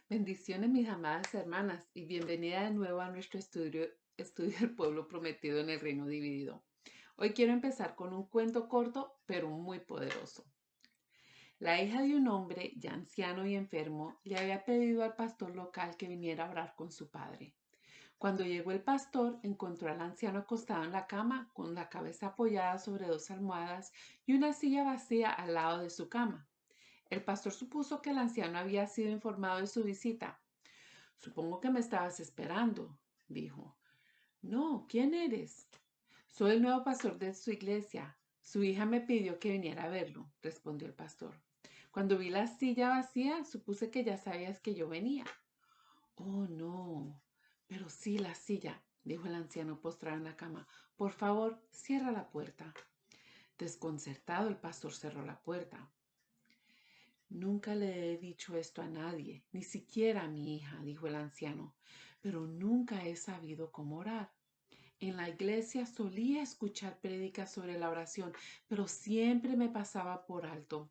Bendiciones, mis amadas hermanas, y bienvenida de nuevo a nuestro estudio del pueblo prometido en el reino dividido. Hoy quiero empezar con un cuento corto, pero muy poderoso. La hija de un hombre ya anciano y enfermo le había pedido al pastor local que viniera a orar con su padre. Cuando llegó el pastor, encontró al anciano acostado en la cama, con la cabeza apoyada sobre dos almohadas y una silla vacía al lado de su cama. El pastor supuso que el anciano había sido informado de su visita. Supongo que me estabas esperando, dijo. No, ¿quién eres? Soy el nuevo pastor de su iglesia. Su hija me pidió que viniera a verlo, respondió el pastor. Cuando vi la silla vacía, supuse que ya sabías que yo venía. Oh, no. Pero sí, la silla, dijo el anciano postrado en la cama. Por favor, cierra la puerta. Desconcertado, el pastor cerró la puerta. Nunca le he dicho esto a nadie, ni siquiera a mi hija, dijo el anciano, pero nunca he sabido cómo orar. En la iglesia solía escuchar prédicas sobre la oración, pero siempre me pasaba por alto.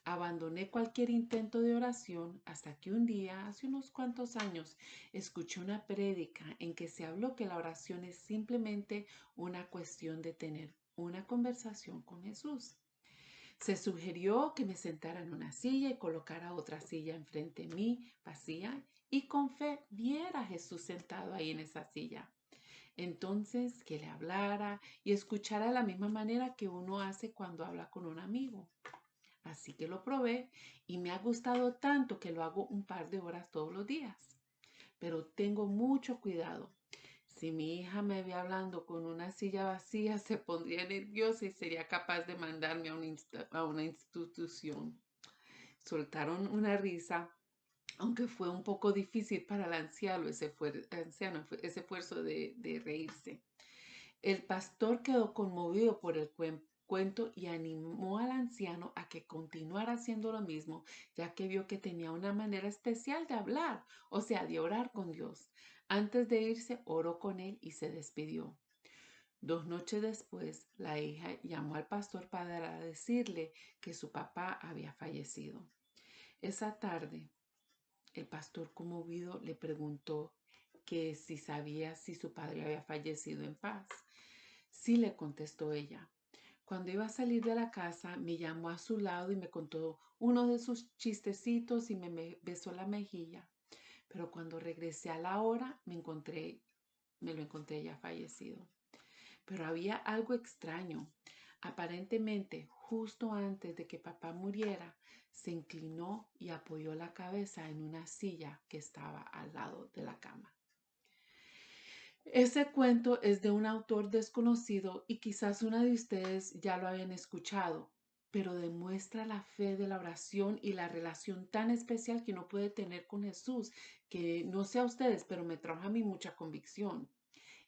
Abandoné cualquier intento de oración hasta que un día, hace unos cuantos años, escuché una prédica en que se habló que la oración es simplemente una cuestión de tener una conversación con Jesús. Se sugirió que me sentara en una silla y colocara otra silla enfrente de mí, vacía, y con fe viera a Jesús sentado ahí en esa silla. Entonces, que le hablara y escuchara de la misma manera que uno hace cuando habla con un amigo. Así que lo probé y me ha gustado tanto que lo hago un par de horas todos los días. Pero tengo mucho cuidado. Si mi hija me ve hablando con una silla vacía, se pondría nerviosa y sería capaz de mandarme a una institución. Soltaron una risa, aunque fue un poco difícil para el anciano ese esfuerzo de reírse. El pastor quedó conmovido por el cuento y animó al anciano a que continuara haciendo lo mismo, ya que vio que tenía una manera especial de hablar, o sea, de orar con Dios. Antes de irse, oró con él y se despidió. 2 noches después, la hija llamó al pastor para decirle que su papá había fallecido. Esa tarde, el pastor conmovido le preguntó que si sabía si su padre había fallecido en paz. Sí, le contestó ella. Cuando iba a salir de la casa, me llamó a su lado y me contó uno de sus chistecitos y me besó la mejilla. Pero cuando regresé a la hora, me lo encontré ya fallecido. Pero había algo extraño. Aparentemente, justo antes de que papá muriera, se inclinó y apoyó la cabeza en una silla que estaba al lado de la cama. Ese cuento es de un autor desconocido y quizás una de ustedes ya lo hayan escuchado, pero demuestra la fe de la oración y la relación tan especial que uno puede tener con Jesús, que no sé a ustedes, pero me trajo a mí mucha convicción.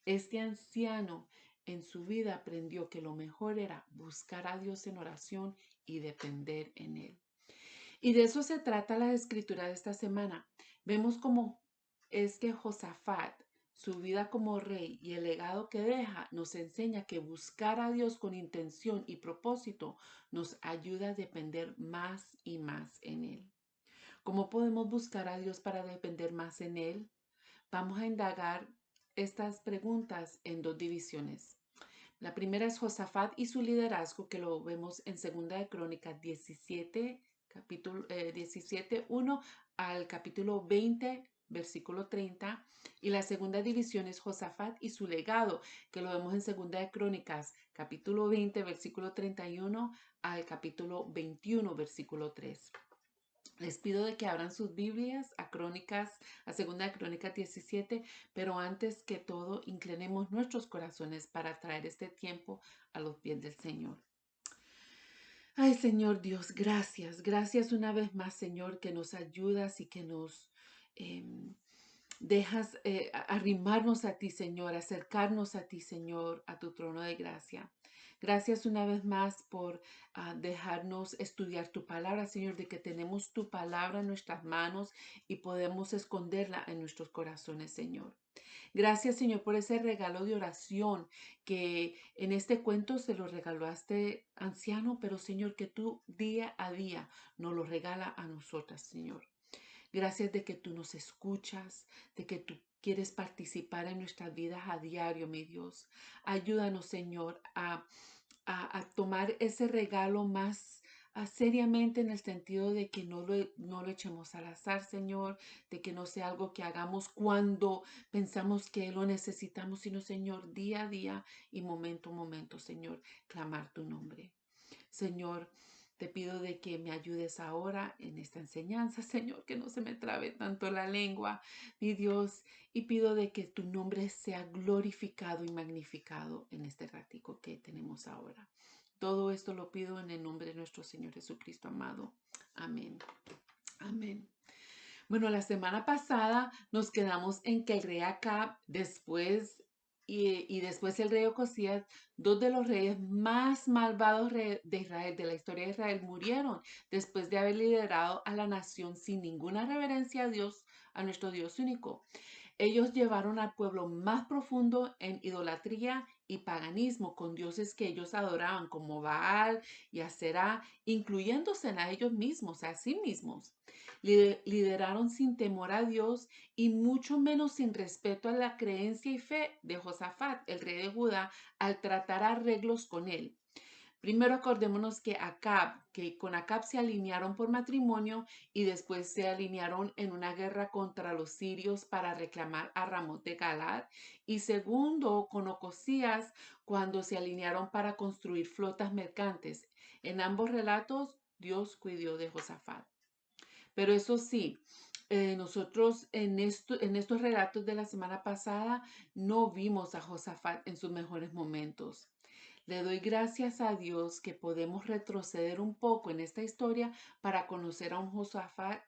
Este anciano en su vida aprendió que lo mejor era buscar a Dios en oración y depender en Él. Y de eso se trata la escritura de esta semana. Vemos cómo es que Josafat, su vida como rey y el legado que deja, nos enseña que buscar a Dios con intención y propósito nos ayuda a depender más y más en Él. ¿Cómo podemos buscar a Dios para depender más en Él? Vamos a indagar estas preguntas en dos divisiones. La primera es Josafat y su liderazgo, que lo vemos en Segunda de Crónicas 17, capítulo 17, 1 al capítulo 20, versículo 30. Y la segunda división es Josafat y su legado, que lo vemos en Segunda de Crónicas, capítulo 20, versículo 31 al capítulo 21, versículo 3. Les pido de que abran sus Biblias a Segunda de Crónicas 17, pero antes que todo, inclinemos nuestros corazones para traer este tiempo a los pies del Señor. Ay, Señor Dios, gracias. Gracias una vez más, Señor, que nos ayudas y que nos em, dejas arrimarnos a ti, Señor, acercarnos a ti, Señor, a tu trono de gracia. Gracias una vez más por dejarnos estudiar tu palabra, Señor, de que tenemos tu palabra en nuestras manos y podemos esconderla en nuestros corazones, Señor. Gracias, Señor, por ese regalo de oración que en este cuento se lo regaló a este anciano, pero, Señor, que tú día a día nos lo regala a nosotras, Señor. Gracias de que tú nos escuchas, de que tú quieres participar en nuestras vidas a diario, mi Dios. Ayúdanos, Señor, a tomar ese regalo más seriamente, en el sentido de que no lo echemos al azar, Señor, de que no sea algo que hagamos cuando pensamos que lo necesitamos, sino, Señor, día a día y momento a momento, Señor, clamar tu nombre. Señor, te pido de que me ayudes ahora en esta enseñanza, Señor, que no se me trabe tanto la lengua, mi Dios, y pido de que tu nombre sea glorificado y magnificado en este ratico que tenemos ahora. Todo esto lo pido en el nombre de nuestro Señor Jesucristo amado. Amén. Amén. Bueno, la semana pasada nos quedamos en que el rey Acab, después el rey Ocosías, dos de los reyes más malvados de Israel, de la historia de Israel, murieron después de haber liderado a la nación sin ninguna reverencia a Dios, a nuestro Dios único. Ellos llevaron al pueblo más profundo en idolatría y paganismo, con dioses que ellos adoraban como Baal y Aserá, incluyéndose a ellos mismos, a sí mismos. Lideraron sin temor a Dios y mucho menos sin respeto a la creencia y fe de Josafat, el rey de Judá, al tratar arreglos con él. Primero acordémonos que con Acab se alinearon por matrimonio y después se alinearon en una guerra contra los sirios para reclamar a Ramot de Galad. Y segundo, con Ocosías, cuando se alinearon para construir flotas mercantes. En ambos relatos, Dios cuidó de Josafat. Pero eso sí, nosotros en estos relatos de la semana pasada no vimos a Josafat en sus mejores momentos. Le doy gracias a Dios que podemos retroceder un poco en esta historia para conocer a un Josafat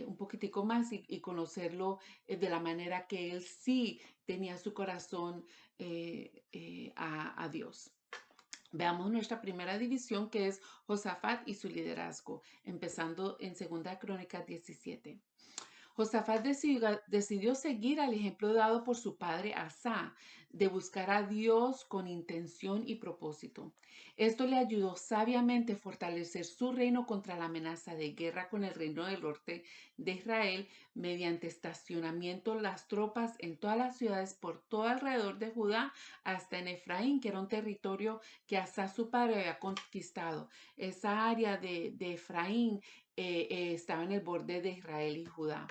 un poquitico más y conocerlo de la manera que él sí tenía su corazón a Dios. Veamos nuestra primera división, que es Josafat y su liderazgo, empezando en 2 Crónicas 17. Josafat decidió seguir al ejemplo dado por su padre Asa, de buscar a Dios con intención y propósito. Esto le ayudó sabiamente a fortalecer su reino contra la amenaza de guerra con el reino del norte de Israel, mediante estacionamiento las tropas en todas las ciudades por todo alrededor de Judá, hasta en Efraín, que era un territorio que Asa su padre había conquistado. Esa área de Efraín estaba en el borde de Israel y Judá.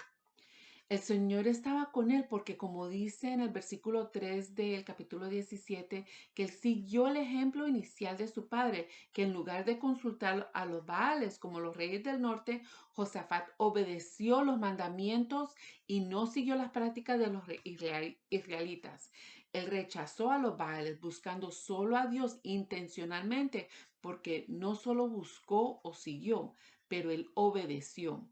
El Señor estaba con él porque, como dice en el versículo 3 del capítulo 17, que él siguió el ejemplo inicial de su padre, que en lugar de consultar a los Baales como los reyes del norte, Josafat obedeció los mandamientos y no siguió las prácticas de los israelitas. Él rechazó a los Baales, buscando solo a Dios intencionalmente, porque no solo buscó o siguió, pero él obedeció.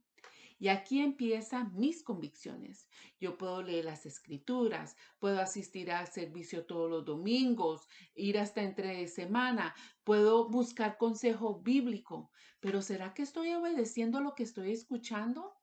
Y aquí empiezan mis convicciones. Yo puedo leer las escrituras, puedo asistir al servicio todos los domingos, ir hasta entre semana, puedo buscar consejo bíblico, pero ¿será que estoy obedeciendo lo que estoy escuchando?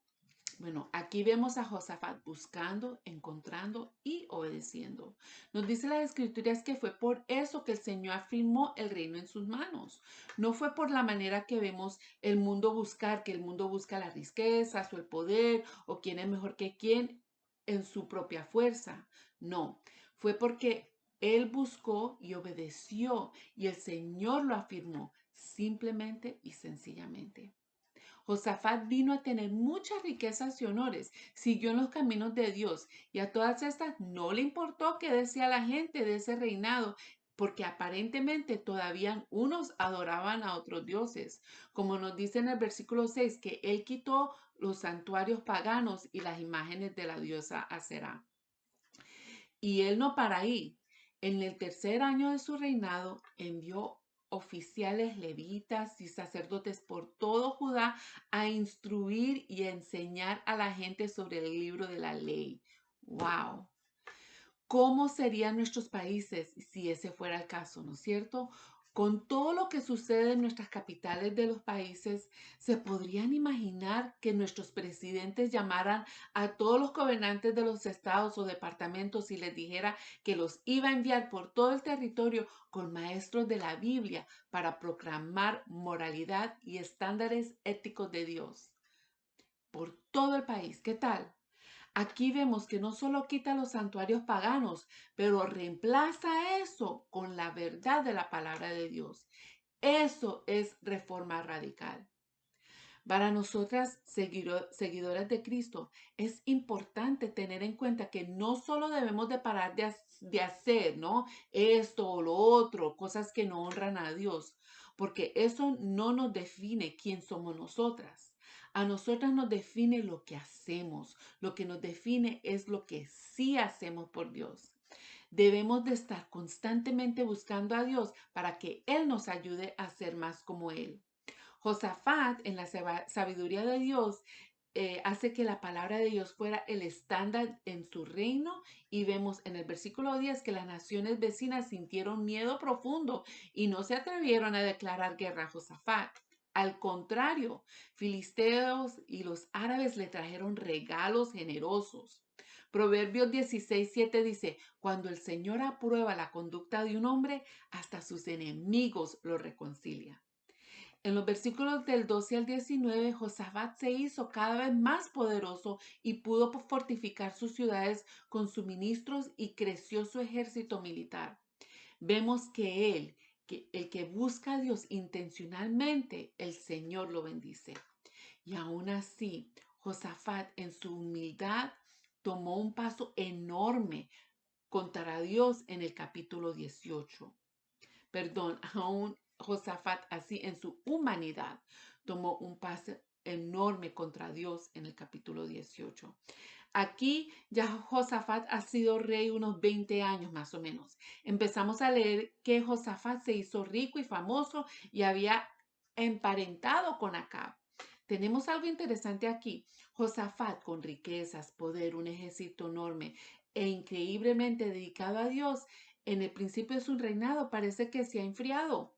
Bueno, aquí vemos a Josafat buscando, encontrando y obedeciendo. Nos dice las escrituras que fue por eso que el Señor afirmó el reino en sus manos. No fue por la manera que vemos el mundo buscar, que el mundo busca las riquezas o el poder o quién es mejor que quién en su propia fuerza. No, fue porque Él buscó y obedeció y el Señor lo afirmó simplemente y sencillamente. Josafat vino a tener muchas riquezas y honores, siguió en los caminos de Dios y a todas estas no le importó qué decía la gente de ese reinado, porque aparentemente todavía unos adoraban a otros dioses, como nos dice en el versículo 6, que él quitó los santuarios paganos y las imágenes de la diosa Aserá. Y él no para ahí. En el tercer año de su reinado envió oficiales levitas y sacerdotes por todo Judá a instruir y a enseñar a la gente sobre el libro de la ley. ¡Wow! ¿Cómo serían nuestros países si ese fuera el caso, no es cierto? Con todo lo que sucede en nuestras capitales de los países, ¿se podrían imaginar que nuestros presidentes llamaran a todos los gobernantes de los estados o departamentos y les dijera que los iba a enviar por todo el territorio con maestros de la Biblia para proclamar moralidad y estándares éticos de Dios? por todo el país. ¿Qué tal? Aquí vemos que no solo quita los santuarios paganos, pero reemplaza eso con la verdad de la palabra de Dios. Eso es reforma radical. Para nosotras, seguidoras de Cristo, es importante tener en cuenta que no solo debemos de parar de hacer, ¿no? Esto o lo otro, cosas que no honran a Dios, porque eso no nos define quién somos nosotras. A nosotras nos define lo que hacemos. Lo que nos define es lo que sí hacemos por Dios. Debemos de estar constantemente buscando a Dios para que Él nos ayude a ser más como Él. Josafat, en la sabiduría de Dios, hace que la palabra de Dios fuera el estándar en su reino y vemos en el versículo 10 que las naciones vecinas sintieron miedo profundo y no se atrevieron a declarar guerra a Josafat. Al contrario, filisteos y los árabes le trajeron regalos generosos. Proverbios 16:7 dice, cuando el Señor aprueba la conducta de un hombre, hasta sus enemigos lo reconcilia. En los versículos del 12 al 19, Josafat se hizo cada vez más poderoso y pudo fortificar sus ciudades con suministros y creció su ejército militar. Vemos que el que busca a Dios intencionalmente, el Señor lo bendice. Y aún así, Josafat en su humildad tomó un paso enorme contra Dios en el capítulo 18. Perdón, aún Josafat así en su humanidad tomó un paso enorme contra Dios en el capítulo 18. Aquí ya Josafat ha sido rey unos 20 años más o menos. Empezamos a leer que Josafat se hizo rico y famoso y había emparentado con Acab. Tenemos algo interesante aquí. Josafat con riquezas, poder, un ejército enorme e increíblemente dedicado a Dios, en el principio de su reinado parece que se ha enfriado.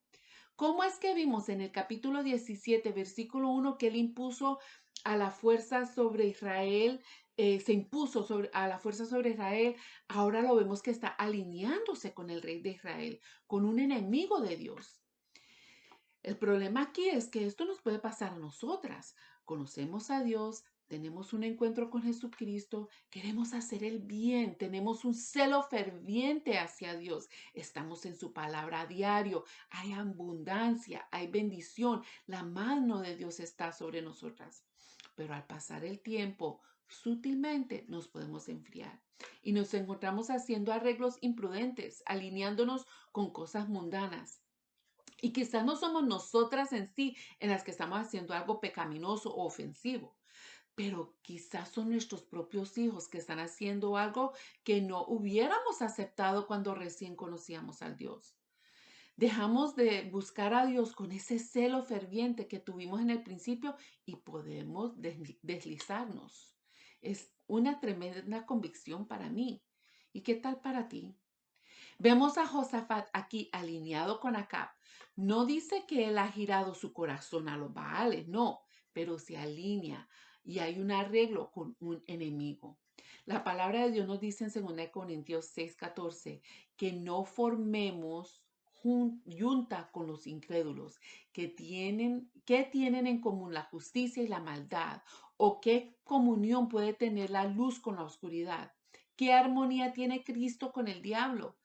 ¿Cómo es que vimos en el capítulo 17, versículo 1, que él impuso a la fuerza sobre Israel, se impuso a la fuerza sobre Israel? Ahora lo vemos que está alineándose con el rey de Israel, con un enemigo de Dios. El problema aquí es que esto nos puede pasar a nosotras. Conocemos a Dios, tenemos un encuentro con Jesucristo, queremos hacer el bien, tenemos un celo ferviente hacia Dios, estamos en su palabra a diario, hay abundancia, hay bendición, la mano de Dios está sobre nosotras. Pero al pasar el tiempo, sutilmente nos podemos enfriar y nos encontramos haciendo arreglos imprudentes, alineándonos con cosas mundanas. Y quizás no somos nosotras en sí en las que estamos haciendo algo pecaminoso o ofensivo, pero quizás son nuestros propios hijos que están haciendo algo que no hubiéramos aceptado cuando recién conocíamos al Dios. Dejamos de buscar a Dios con ese celo ferviente que tuvimos en el principio y podemos deslizarnos. Es una tremenda convicción para mí. ¿Y qué tal para ti? Vemos a Josafat aquí alineado con Acab. No dice que él ha girado su corazón a los Baales, no, pero se alinea y hay un arreglo con un enemigo. La palabra de Dios nos dice en 2 Corintios 6:14 que no formemos junta con los incrédulos, que tienen en común la justicia y la maldad, o qué comunión puede tener la luz con la oscuridad. ¿Qué armonía tiene Cristo con el diablo?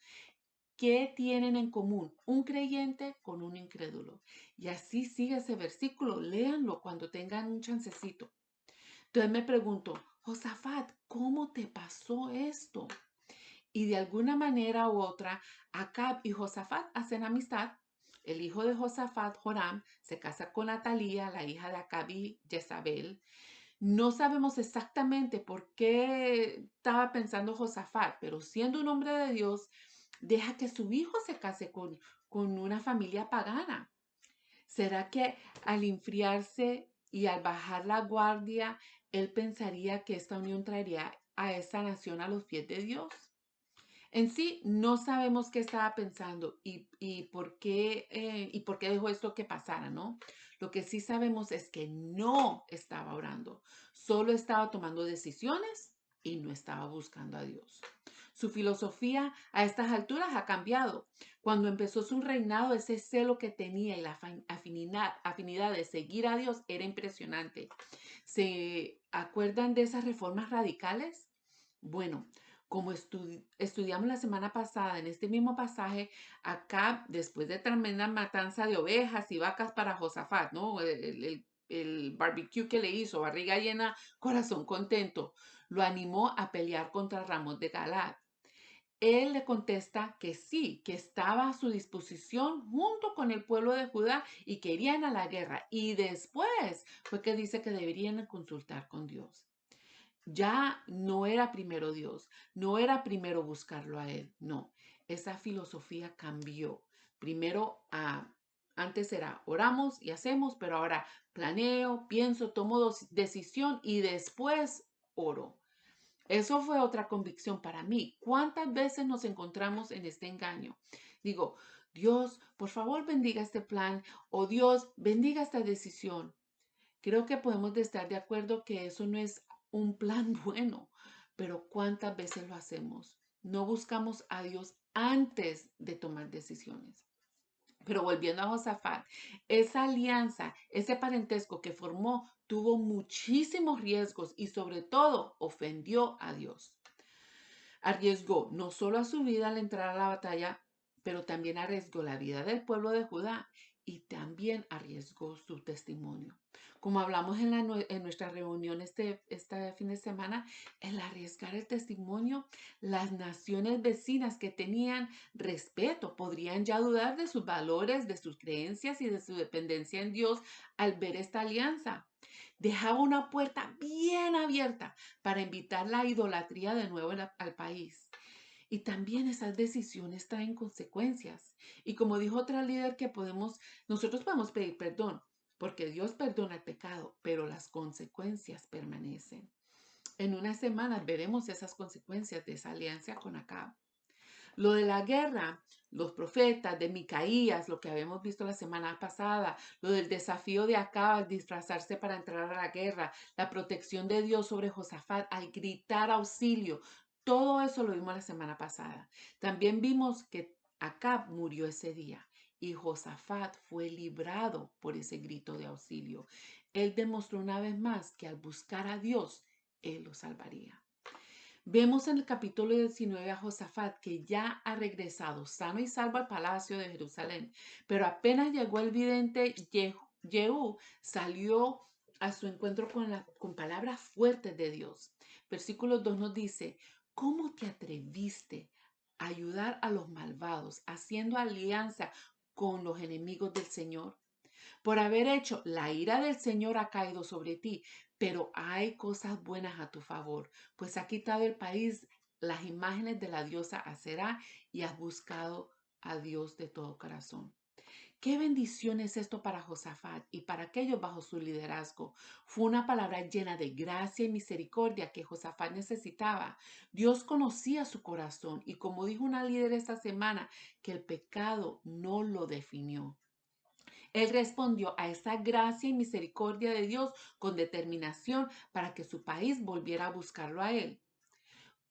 ¿Qué tienen en común un creyente con un incrédulo? Y así sigue ese versículo. Léanlo cuando tengan un chancecito. Entonces me pregunto, Josafat, ¿cómo te pasó esto? Y de alguna manera u otra, Acab y Josafat hacen amistad. El hijo de Josafat, Joram, se casa con Atalía, la hija de Acab y Jezabel. No sabemos exactamente por qué estaba pensando Josafat, pero siendo un hombre de Dios, deja que su hijo se case con una familia pagana. ¿Será que al enfriarse y al bajar la guardia, él pensaría que esta unión traería a esta nación a los pies de Dios? En sí, no sabemos qué estaba pensando y por qué dejó esto que pasara, ¿no? Lo que sí sabemos es que no estaba orando, solo estaba tomando decisiones y no estaba buscando a Dios. Su filosofía a estas alturas ha cambiado. Cuando empezó su reinado, ese celo que tenía y la afinidad de seguir a Dios era impresionante. ¿Se acuerdan de esas reformas radicales? Bueno, como estudiamos la semana pasada en este mismo pasaje, acá, después de tremenda matanza de ovejas y vacas para Josafat, ¿no? El barbecue que le hizo, barriga llena, corazón contento, lo animó a pelear contra Ramos de Galad. Él le contesta que sí, que estaba a su disposición junto con el pueblo de Judá y que irían a la guerra. Y después fue que dice que deberían consultar con Dios. Ya no era primero Dios, no era primero buscarlo a Él, no. Esa filosofía cambió. Primero, antes era oramos y hacemos, pero ahora planeo, pienso, tomo decisión y después oro. Eso fue otra convicción para mí. ¿Cuántas veces nos encontramos en este engaño? Digo, Dios, por favor bendiga este plan o Dios bendiga esta decisión. Creo que podemos estar de acuerdo que eso no es un plan bueno, pero ¿cuántas veces lo hacemos? No buscamos a Dios antes de tomar decisiones. Pero volviendo a Josafat, esa alianza, ese parentesco que formó, tuvo muchísimos riesgos y sobre todo ofendió a Dios. Arriesgó no solo a su vida al entrar a la batalla, pero también arriesgó la vida del pueblo de Judá y también arriesgó su testimonio. Como hablamos en nuestra reunión este fin de semana, el arriesgar el testimonio, las naciones vecinas que tenían respeto podrían ya dudar de sus valores, de sus creencias y de su dependencia en Dios al ver esta alianza. Dejaba una puerta bien abierta para invitar la idolatría de nuevo al país. Y también esas decisiones traen consecuencias. Y como dijo otra líder que nosotros podemos pedir perdón, porque Dios perdona el pecado, pero las consecuencias permanecen. En unas semanas veremos esas consecuencias de esa alianza con Acab. Lo de la guerra, los profetas de Micaías, lo que habíamos visto la semana pasada, lo del desafío de Acab al disfrazarse para entrar a la guerra, la protección de Dios sobre Josafat al gritar auxilio, todo eso lo vimos la semana pasada. También vimos que Acab murió ese día y Josafat fue librado por ese grito de auxilio. Él demostró una vez más que al buscar a Dios, él lo salvaría. Vemos en el capítulo 19 a Josafat que ya ha regresado sano y salvo al palacio de Jerusalén, pero apenas llegó el vidente Jehú, salió a su encuentro con palabras fuertes de Dios. Versículo 2 nos dice, ¿cómo te atreviste a ayudar a los malvados haciendo alianza con los enemigos del Señor? Por haber hecho, la ira del Señor ha caído sobre ti, pero hay cosas buenas a tu favor, pues ha quitado el país las imágenes de la diosa Aserá y has buscado a Dios de todo corazón. Qué bendición es esto para Josafat y para aquellos bajo su liderazgo. Fue una palabra llena de gracia y misericordia que Josafat necesitaba. Dios conocía su corazón y como dijo una líder esta semana, que el pecado no lo definió. Él respondió a esa gracia y misericordia de Dios con determinación para que su país volviera a buscarlo a Él.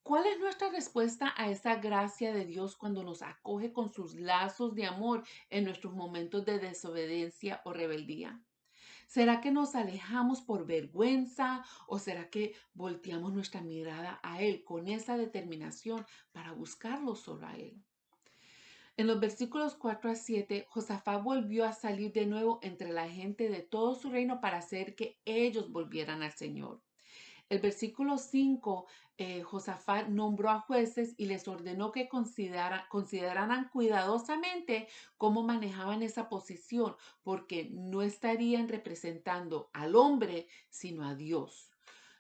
¿Cuál es nuestra respuesta a esa gracia de Dios cuando nos acoge con sus lazos de amor en nuestros momentos de desobediencia o rebeldía? ¿Será que nos alejamos por vergüenza o será que volteamos nuestra mirada a Él con esa determinación para buscarlo solo a Él? En los versículos 4 a 7, Josafat volvió a salir de nuevo entre la gente de todo su reino para hacer que ellos volvieran al Señor. El versículo 5, Josafat nombró a jueces y les ordenó que consideraran cuidadosamente cómo manejaban esa posición, porque no estarían representando al hombre, sino a Dios.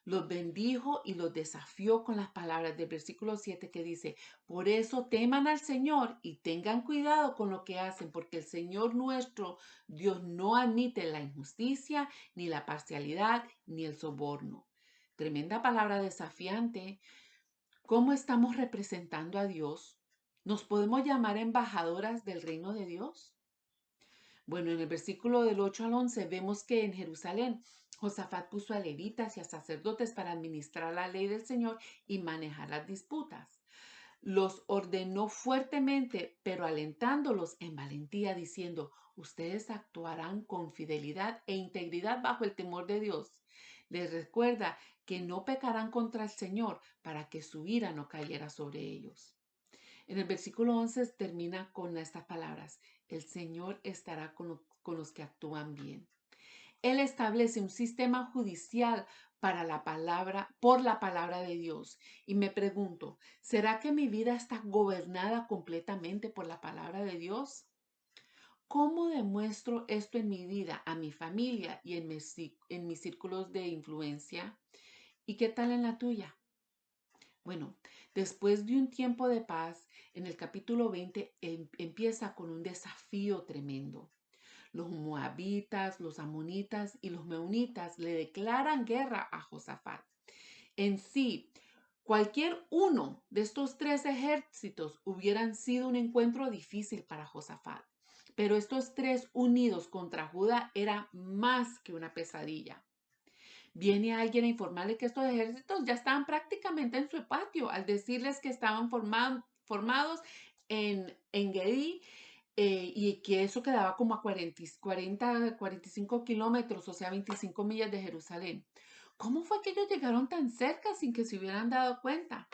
Los bendijo y los desafió con las palabras del versículo 7 que dice, por eso teman al Señor y tengan cuidado con lo que hacen, porque el Señor nuestro Dios no admite la injusticia, ni la parcialidad, ni el soborno. Tremenda palabra desafiante. ¿Cómo estamos representando a Dios? ¿Nos podemos llamar embajadoras del reino de Dios? Bueno, en el versículo del 8 al 11 vemos que en Jerusalén Josafat puso a levitas y a sacerdotes para administrar la ley del Señor y manejar las disputas. Los ordenó fuertemente, pero alentándolos en valentía, diciendo, ustedes actuarán con fidelidad e integridad bajo el temor de Dios. Les recuerda que no pecarán contra el Señor para que su ira no cayera sobre ellos. En el versículo 11 termina con estas palabras, el Señor estará con los que actúan bien. Él establece un sistema judicial para por la palabra de Dios. Y me pregunto, ¿será que mi vida está gobernada completamente por la palabra de Dios? ¿Cómo demuestro esto en mi vida, a mi familia y en mis círculos de influencia? ¿Y qué tal en la tuya? Bueno, después de un tiempo de paz, en el capítulo 20 empieza con un desafío tremendo. Los moabitas, los amonitas y los meunitas le declaran guerra a Josafat. En sí, cualquier uno de estos tres ejércitos hubieran sido un encuentro difícil para Josafat. Pero estos tres unidos contra Judá era más que una pesadilla. Viene alguien a informarle que estos ejércitos ya estaban prácticamente en su patio al decirles que estaban formados en Gedí y que eso quedaba como a 45 kilómetros, o sea, 25 millas de Jerusalén. ¿Cómo fue que ellos llegaron tan cerca sin que se hubieran dado cuenta?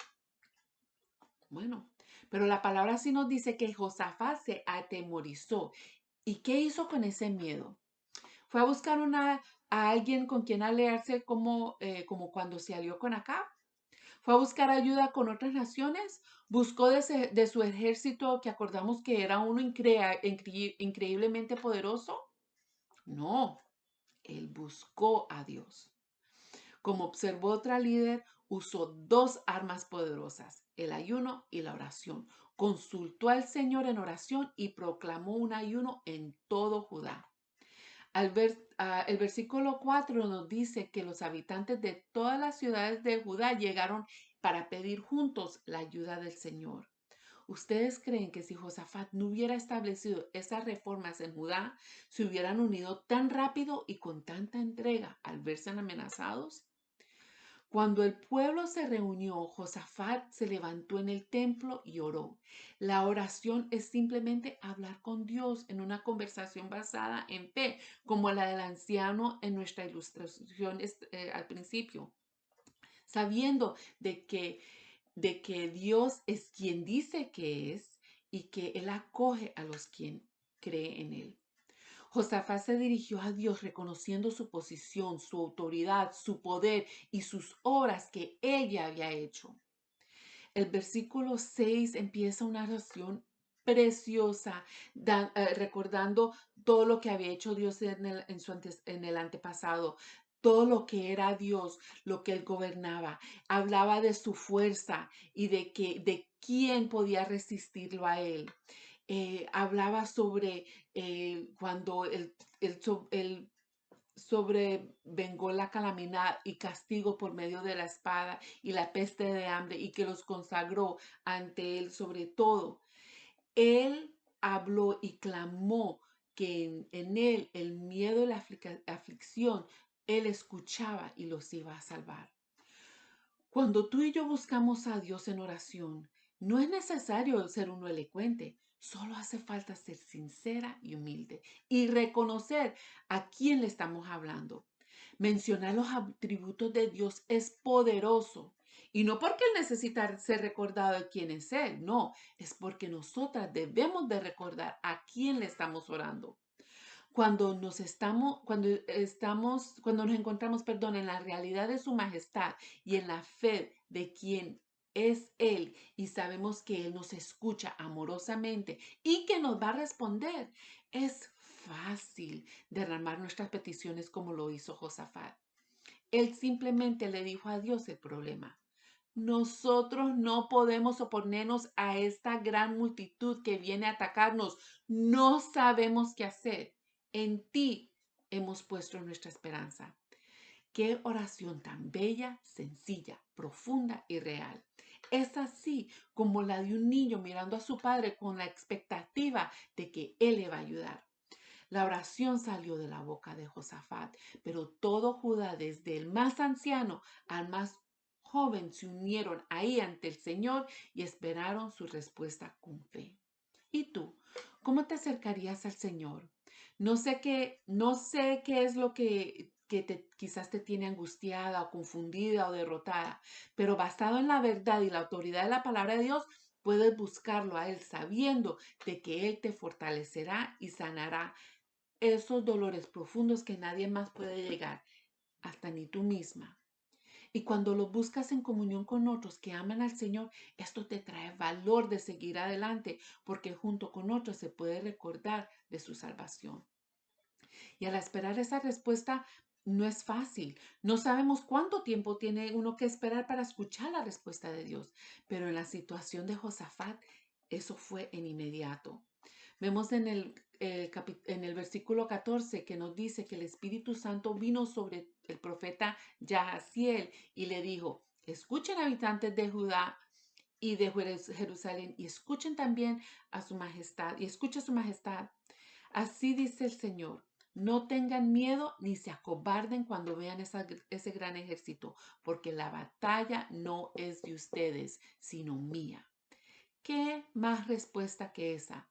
Bueno, pero la palabra sí nos dice que Josafat se atemorizó. ¿Y qué hizo con ese miedo? Fue a buscar a alguien con quien aliarse como cuando se alió con Acab. Fue a buscar ayuda con otras naciones. Buscó de su ejército, que acordamos que era uno increíblemente poderoso. No, él buscó a Dios. Como observó otra líder, usó dos armas poderosas, el ayuno y la oración. Consultó al Señor en oración y proclamó un ayuno en todo Judá. El versículo 4 nos dice que los habitantes de todas las ciudades de Judá llegaron para pedir juntos la ayuda del Señor. ¿Ustedes creen que si Josafat no hubiera establecido esas reformas en Judá, se hubieran unido tan rápido y con tanta entrega al verse amenazados? Cuando el pueblo se reunió, Josafat se levantó en el templo y oró. La oración es simplemente hablar con Dios en una conversación basada en fe, como la del anciano en nuestra ilustración al principio, sabiendo de que Dios es quien dice que es y que Él acoge a los quien cree en Él. Josafat se dirigió a Dios reconociendo su posición, su autoridad, su poder y sus obras que ella había hecho. El versículo 6 empieza una oración preciosa, recordando todo lo que había hecho Dios en el antepasado, todo lo que era Dios, lo que él gobernaba. Hablaba de su fuerza y de quién podía resistirlo a él. Hablaba sobre cuando él sobrevengó la calamidad y castigo por medio de la espada y la peste de hambre y que los consagró ante él sobre todo. Él habló y clamó que en él el miedo y la aflicción, él escuchaba y los iba a salvar. Cuando tú y yo buscamos a Dios en oración, no es necesario ser uno elocuente, solo hace falta ser sincera y humilde y reconocer a quién le estamos hablando. Mencionar los atributos de Dios es poderoso. Y no porque Él necesita ser recordado de quién es Él, no, es porque nosotras debemos de recordar a quién le estamos orando. Cuando nos encontramos, perdón, en la realidad de su majestad y en la fe de quien es Él y sabemos que Él nos escucha amorosamente y que nos va a responder, es fácil derramar nuestras peticiones como lo hizo Josafat. Él simplemente le dijo a Dios el problema. Nosotros no podemos oponernos a esta gran multitud que viene a atacarnos. No sabemos qué hacer. En ti hemos puesto nuestra esperanza. Qué oración tan bella, sencilla, profunda y real. Es así como la de un niño mirando a su padre con la expectativa de que él le va a ayudar. La oración salió de la boca de Josafat, pero todo Judá, desde el más anciano al más joven, se unieron ahí ante el Señor y esperaron su respuesta con fe. ¿Y tú? ¿Cómo te acercarías al Señor? No sé qué es lo que quizás te tiene angustiada o confundida o derrotada, pero basado en la verdad y la autoridad de la palabra de Dios, puedes buscarlo a Él sabiendo de que Él te fortalecerá y sanará esos dolores profundos que nadie más puede llegar, hasta ni tú misma. Y cuando lo buscas en comunión con otros que aman al Señor, esto te trae valor de seguir adelante, porque junto con otros se puede recordar de su salvación. Y al esperar esa respuesta, no es fácil. No sabemos cuánto tiempo tiene uno que esperar para escuchar la respuesta de Dios, pero en la situación de Josafat, eso fue en inmediato. Vemos en el versículo 14 que nos dice que el Espíritu Santo vino sobre el profeta Jahaziel y le dijo, escuchen habitantes de Judá y de Jerusalén y escuchen también a su majestad y escucha su majestad. Así dice el Señor. No tengan miedo ni se acobarden cuando vean ese gran ejército, porque la batalla no es de ustedes, sino mía. ¿Qué más respuesta que esa?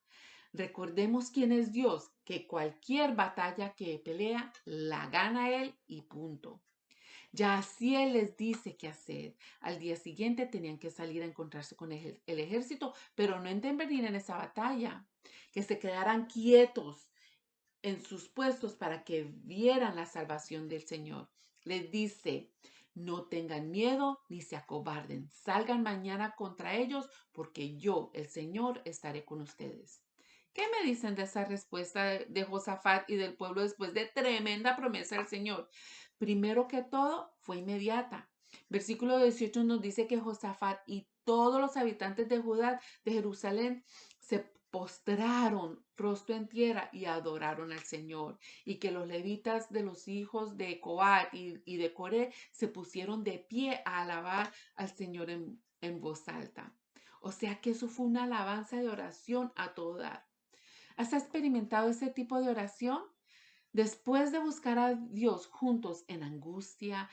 Recordemos quién es Dios, que cualquier batalla que pelea, la gana Él y punto. Ya así Él les dice qué hacer. Al día siguiente tenían que salir a encontrarse con el ejército, pero no intervenir en esa batalla, que se quedaran quietos en sus puestos para que vieran la salvación del Señor. Les dice, no tengan miedo ni se acobarden. Salgan mañana contra ellos porque yo, el Señor, estaré con ustedes. ¿Qué me dicen de esa respuesta de Josafat y del pueblo después de tremenda promesa del Señor? Primero que todo, fue inmediata. Versículo 18 nos dice que Josafat y todos los habitantes de Judá, de Jerusalén, se postraron rostro en tierra y adoraron al Señor. Y que los levitas de los hijos de Coat y de Coré se pusieron de pie a alabar al Señor en voz alta. O sea que eso fue una alabanza de oración a todo dar. ¿Has experimentado ese tipo de oración? Después de buscar a Dios juntos en angustia,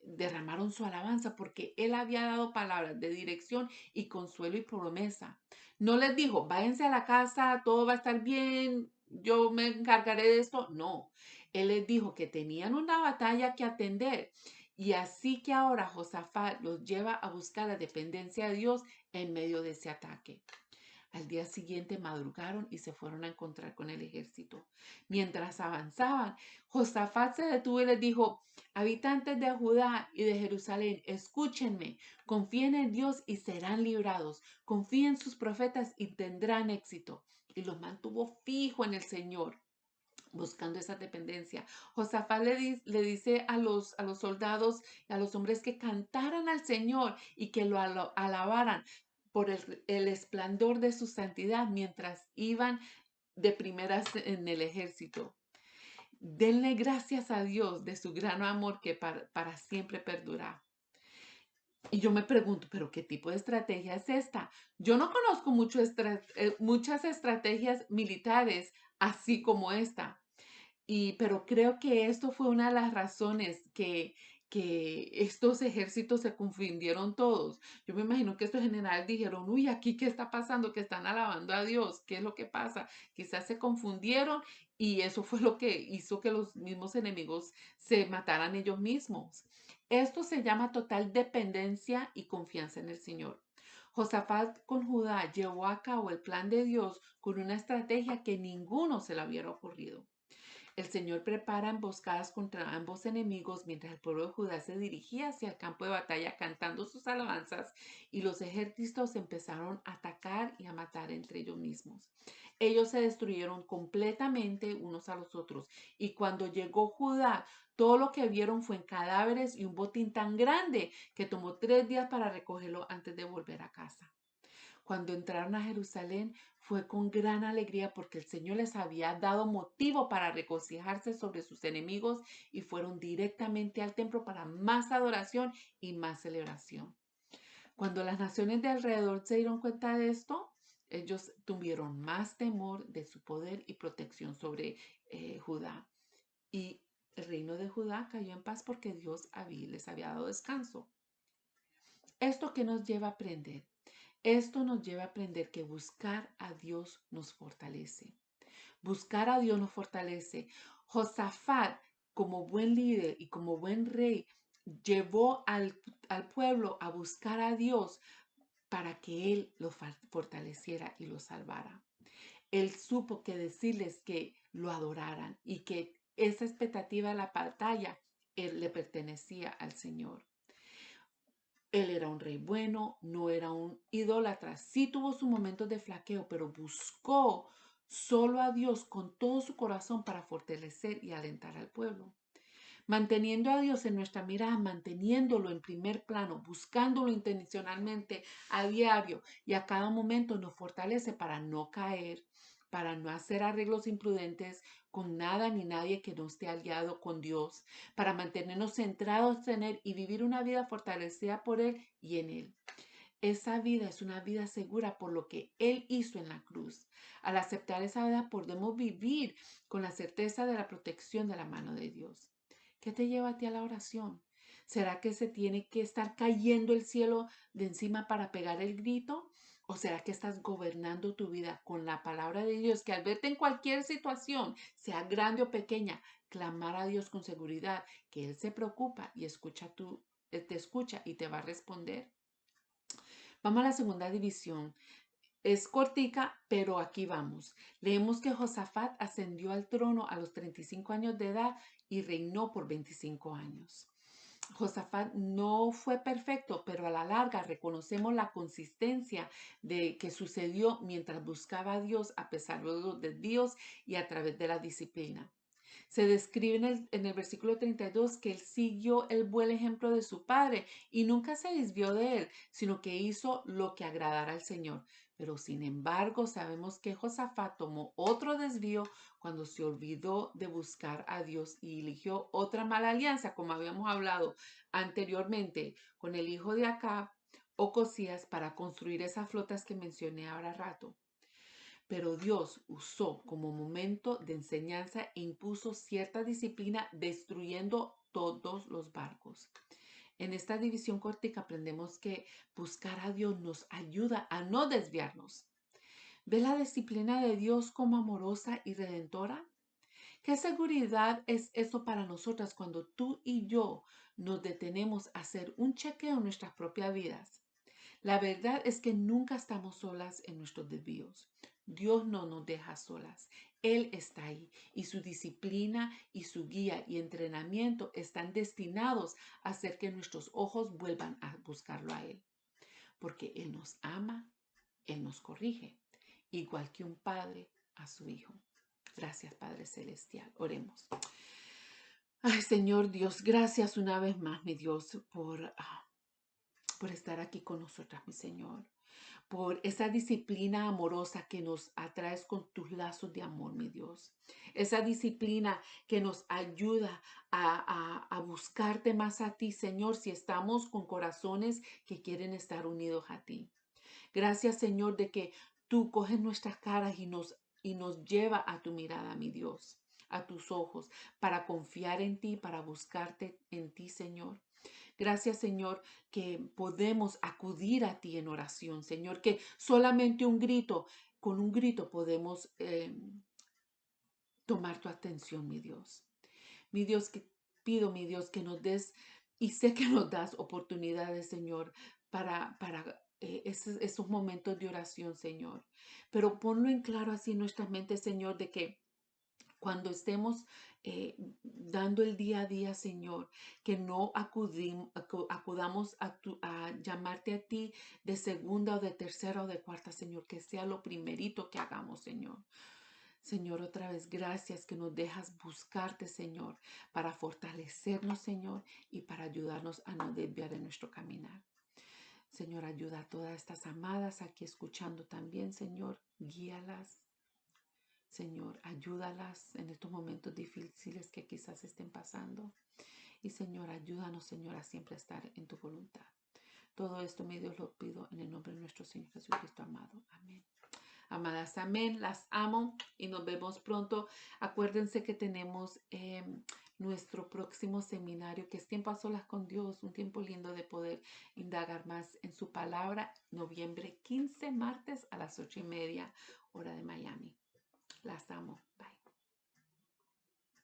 derramaron su alabanza porque Él había dado palabras de dirección y consuelo y promesa. No les dijo, váyanse a la casa, todo va a estar bien, yo me encargaré de esto. No, Él les dijo que tenían una batalla que atender. Y así que ahora Josafat los lleva a buscar la dependencia de Dios en medio de ese ataque. Al día siguiente madrugaron y se fueron a encontrar con el ejército. Mientras avanzaban, Josafat se detuvo y les dijo, habitantes de Judá y de Jerusalén, escúchenme, confíen en Dios y serán librados, confíen en sus profetas y tendrán éxito. Y los mantuvo fijo en el Señor, buscando esa dependencia. Josafat le dice a los soldados y a los hombres que cantaran al Señor y que lo alabaran por el esplendor de su santidad mientras iban de primeras en el ejército. Denle gracias a Dios de su gran amor que para siempre perdura. Y yo me pregunto, ¿pero qué tipo de estrategia es esta? Yo no conozco muchas estrategias militares así como esta. Pero creo que esto fue una de las razones que estos ejércitos se confundieron todos. Yo me imagino que estos generales dijeron, uy, aquí qué está pasando, que están alabando a Dios, ¿qué es lo que pasa? Quizás se confundieron y eso fue lo que hizo que los mismos enemigos se mataran ellos mismos. Esto se llama total dependencia y confianza en el Señor. Josafat con Judá llevó a cabo el plan de Dios con una estrategia que ninguno se le hubiera ocurrido. El Señor prepara emboscadas contra ambos enemigos mientras el pueblo de Judá se dirigía hacia el campo de batalla cantando sus alabanzas y los ejércitos empezaron a atacar y a matar entre ellos mismos. Ellos se destruyeron completamente unos a los otros y cuando llegó Judá, todo lo que vieron fue cadáveres y un botín tan grande que tomó 3 días para recogerlo antes de volver a casa. Cuando entraron a Jerusalén fue con gran alegría porque el Señor les había dado motivo para regocijarse sobre sus enemigos y fueron directamente al templo para más adoración y más celebración. Cuando las naciones de alrededor se dieron cuenta de esto, Ellos tuvieron más temor de su poder y protección sobre Judá. Y el reino de Judá cayó en paz porque Dios les había dado descanso. ¿Esto qué nos lleva a aprender? Esto nos lleva a aprender que buscar a Dios nos fortalece. Buscar a Dios nos fortalece. Josafat, como buen líder y como buen rey, llevó al pueblo a buscar a Dios para que Él lo fortaleciera y lo salvara. Él supo que decirles que lo adoraran y que esa expectativa de la batalla él le pertenecía al Señor. Él era un rey bueno, no era un idólatra. Sí tuvo sus momentos de flaqueo, pero buscó solo a Dios con todo su corazón para fortalecer y alentar al pueblo. Manteniendo a Dios en nuestra mirada, manteniéndolo en primer plano, buscándolo intencionalmente a diario y a cada momento nos fortalece para no caer, para no hacer arreglos imprudentes con nada ni nadie que no esté aliado con Dios, para mantenernos centrados en Él y vivir una vida fortalecida por Él y en Él. Esa vida es una vida segura por lo que Él hizo en la cruz. Al aceptar esa vida podemos vivir con la certeza de la protección de la mano de Dios. ¿Qué te lleva a ti a la oración? ¿Será que se tiene que estar cayendo el cielo de encima para pegar el grito? ¿O será que estás gobernando tu vida con la palabra de Dios que al verte en cualquier situación, sea grande o pequeña, clamar a Dios con seguridad que Él se preocupa y te escucha y te va a responder? Vamos a la segunda división. Es cortica, pero aquí vamos. Leemos que Josafat ascendió al trono a los 35 años de edad y reinó por 25 años. Josafat no fue perfecto, pero a la larga reconocemos la consistencia de que sucedió mientras buscaba a Dios a pesar de los desvíos y a través de la disciplina. Se describe en el versículo 32 que él siguió el buen ejemplo de su padre y nunca se desvió de él, sino que hizo lo que agradara al Señor. Pero sin embargo, sabemos que Josafat tomó otro desvío cuando se olvidó de buscar a Dios y eligió otra mala alianza, como habíamos hablado anteriormente, con el hijo de Acab, Ocosías, para construir esas flotas que mencioné ahora rato. Pero Dios usó como momento de enseñanza e impuso cierta disciplina destruyendo todos los barcos. En esta división cortica aprendemos que buscar a Dios nos ayuda a no desviarnos. ¿Ve la disciplina de Dios como amorosa y redentora? ¿Qué seguridad es eso para nosotras cuando tú y yo nos detenemos a hacer un chequeo en nuestras propias vidas? La verdad es que nunca estamos solas en nuestros desvíos. Dios no nos deja solas. Él está ahí y su disciplina y su guía y entrenamiento están destinados a hacer que nuestros ojos vuelvan a buscarlo a Él. Porque Él nos ama, Él nos corrige, igual que un padre a su hijo. Gracias, Padre Celestial. Oremos. Ay, Señor Dios, gracias una vez más, mi Dios, por estar aquí con nosotras, mi Señor, por esa disciplina amorosa que nos atraes con tus lazos de amor, mi Dios. Esa disciplina que nos ayuda a buscarte más a ti, Señor, si estamos con corazones que quieren estar unidos a ti. Gracias, Señor, de que tú coges nuestras caras y nos lleva a tu mirada, mi Dios, a tus ojos, para confiar en ti, para buscarte en ti, Señor. Gracias, Señor, que podemos acudir a ti en oración, Señor, que solamente con un grito podemos tomar tu atención, mi Dios. Mi Dios, que pido, mi Dios, que nos des, y sé que nos das oportunidades, Señor, para esos momentos de oración, Señor. Pero ponlo en claro así en nuestras mentes, Señor, de que cuando estemos dando el día a día, Señor, que no acudamos a llamarte a ti de segunda o de tercera o de cuarta, Señor, que sea lo primerito que hagamos, Señor. Señor, otra vez, gracias que nos dejas buscarte, Señor, para fortalecernos, Señor, y para ayudarnos a no desviar en nuestro caminar. Señor, ayuda a todas estas amadas aquí escuchando también, Señor, guíalas. Señor, ayúdalas en estos momentos difíciles que quizás estén pasando. Y Señor, ayúdanos, Señor, a siempre estar en tu voluntad. Todo esto, mi Dios, lo pido en el nombre de nuestro Señor Jesucristo amado. Amén. Amadas, amén. Las amo y nos vemos pronto. Acuérdense que tenemos nuestro próximo seminario, que es Tiempo a Solas con Dios, un tiempo lindo de poder indagar más en su palabra. Noviembre 15, martes a las 8:30, hora de Miami. Las amo. Bye.